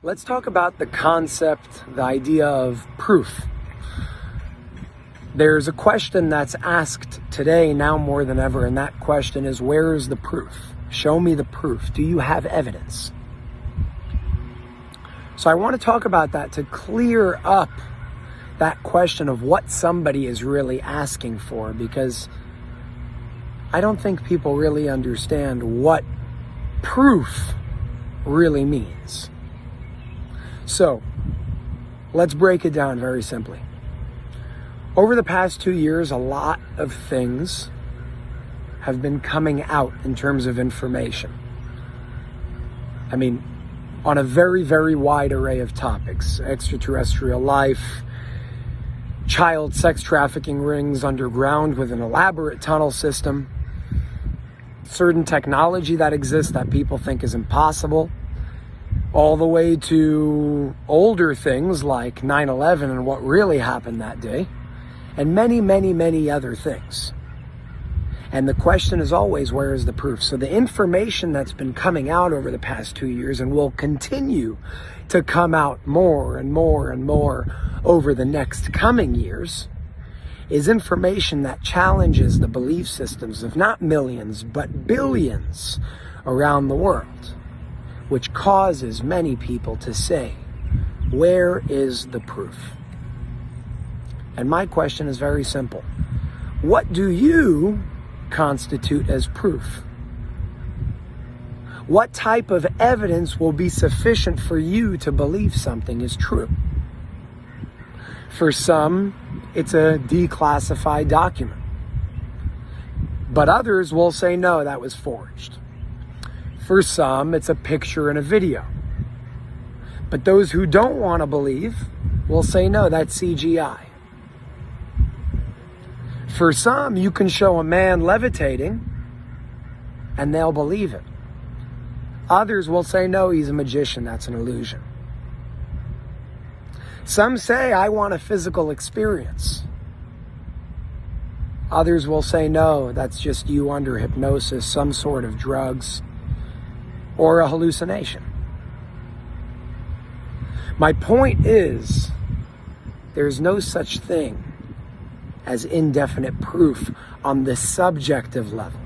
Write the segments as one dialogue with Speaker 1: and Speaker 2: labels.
Speaker 1: Let's talk about the concept, the idea of proof. There's a question that's asked today now more than ever, and that question is, where is the proof? Show me the proof. Do you have evidence? So I want to talk about that to clear up that question of what somebody is really asking for, because I don't think people really understand what proof really means. So let's break it down very simply. Over the past 2 years, a lot of things have been coming out in terms of information. I mean, on a very, very wide array of topics: extraterrestrial life, child sex trafficking rings underground with an elaborate tunnel system, certain technology that exists that people think is impossible, all the way to older things like 9/11 and what really happened that day, and many, many, many other things. And the question is always, where is the proof? So the information that's been coming out over the past 2 years and will continue to come out more and more and more over the next coming years is information that challenges the belief systems of not millions, but billions around the world, which causes many people to say, where is the proof? And my question is very simple. What do you constitute as proof? What type of evidence will be sufficient for you to believe something is true? For some, it's a declassified document. But others will say, no, that was forged. For some, it's a picture and a video. But those who don't want to believe will say, no, that's CGI. For some, you can show a man levitating and they'll believe it. Others will say, no, he's a magician, that's an illusion. Some say, I want a physical experience. Others will say, no, that's just you under hypnosis, some sort of drugs, or a hallucination. My point is, there's no such thing as indefinite proof on the subjective level.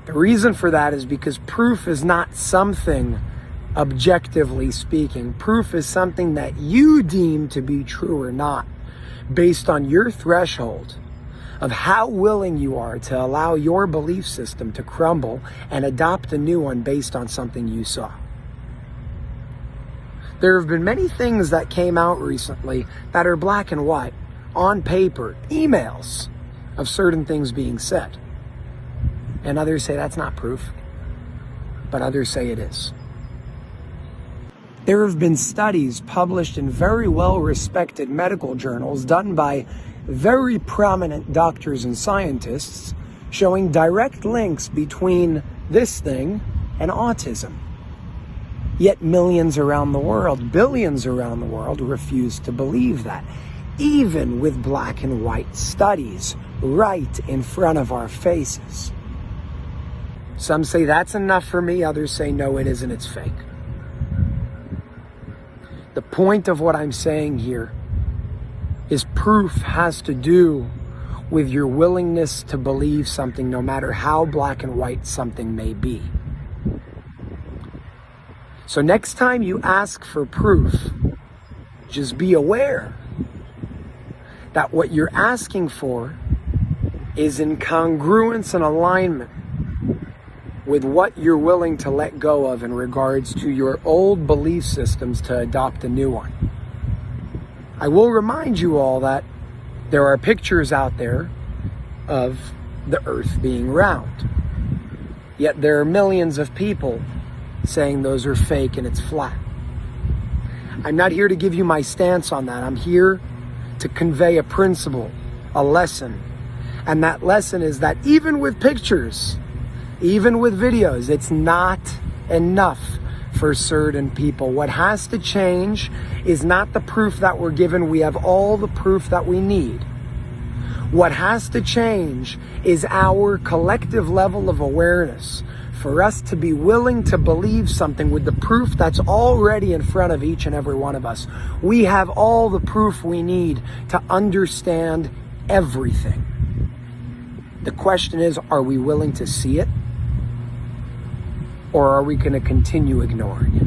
Speaker 1: The reason for that is because proof is not something, objectively speaking. Proof is something that you deem to be true or not, based on your threshold of how willing you are to allow your belief system to crumble and adopt a new one based on something you saw. There have been many things that came out recently that are black and white, on paper, emails of certain things being said. And others say that's not proof, but others say it is. There have been studies published in very well-respected medical journals done by very prominent doctors and scientists showing direct links between this thing and autism. Yet millions around the world, billions around the world, refuse to believe that, even with black and white studies right in front of our faces. Some say that's enough for me, others say no, it isn't, it's fake. The point of what I'm saying here is proof has to do with your willingness to believe something, no matter how black and white something may be. So next time you ask for proof, just be aware that what you're asking for is in congruence and alignment with what you're willing to let go of in regards to your old belief systems to adopt a new one. I will remind you all that there are pictures out there of the earth being round. Yet there are millions of people saying those are fake and it's flat. I'm not here to give you my stance on that. I'm here to convey a principle, a lesson. And that lesson is that even with pictures, even with videos, it's not enough for certain people. What has to change is not the proof that we're given. We have all the proof that we need. What has to change is our collective level of awareness for us to be willing to believe something with the proof that's already in front of each and every one of us. We have all the proof we need to understand everything. The question is, are we willing to see it? Or are we going to continue ignoring it?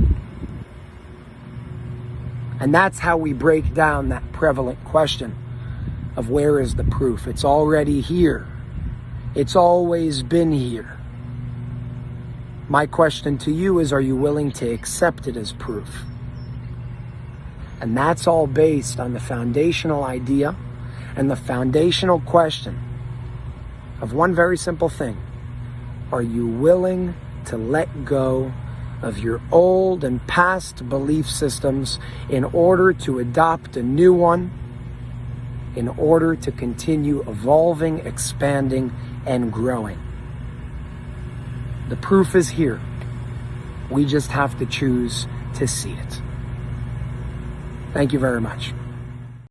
Speaker 1: And that's how we break down that prevalent question of where is the proof? It's already here. It's always been here. My question to you is, are you willing to accept it as proof? And that's all based on the foundational idea and the foundational question of one very simple thing. Are you willing to let go of your old and past belief systems in order to adopt a new one, in order to continue evolving, expanding, and growing? The proof is here. We just have to choose to see it. Thank you very much.